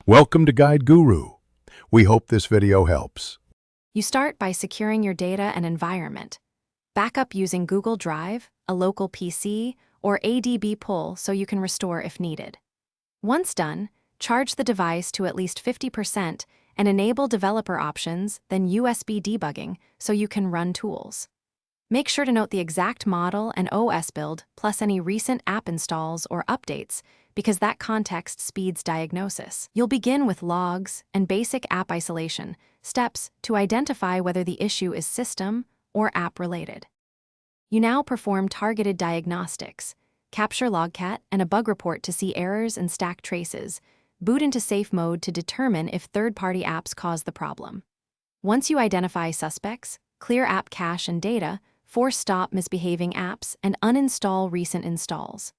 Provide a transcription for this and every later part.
Welcome to Guide Guru. We hope this video helps. You start by securing your data and environment. Backup using Google Drive, a local PC, or ADB pull so you can restore if needed. Once done, charge the device to at least 50% and enable developer options, then USB debugging so you can run tools. Make sure to note the exact model and OS build, plus any recent app installs or updates, because that context speeds diagnosis. You'll begin with logs and basic app isolation, steps to identify whether the issue is system or app-related. You now perform targeted diagnostics, capture logcat and a bug report to see errors and stack traces, boot into safe mode to determine if third-party apps cause the problem. Once you identify suspects, clear app cache and data, force stop misbehaving apps, and uninstall recent installs.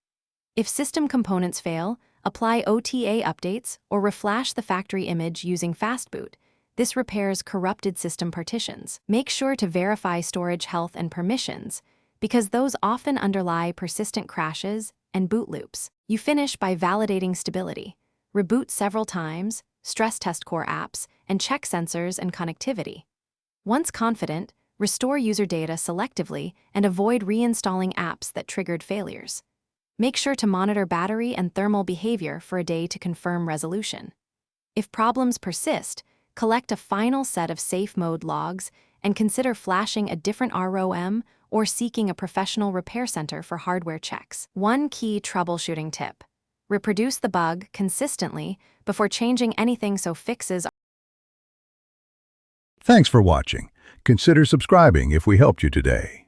If system components fail, apply OTA updates or reflash the factory image using fastboot. This repairs corrupted system partitions. Make sure to verify storage health and permissions, because those often underlie persistent crashes and boot loops. You finish by validating stability. Reboot several times, stress test core apps, and check sensors and connectivity. Once confident, restore user data selectively and avoid reinstalling apps that triggered failures. Make sure to monitor battery and thermal behavior for a day to confirm resolution. If problems persist, collect a final set of safe mode logs and consider flashing a different ROM or seeking a professional repair center for hardware checks. One key troubleshooting tip: reproduce the bug consistently before changing anything so fixes. Thanks for watching. Consider subscribing if we helped you today.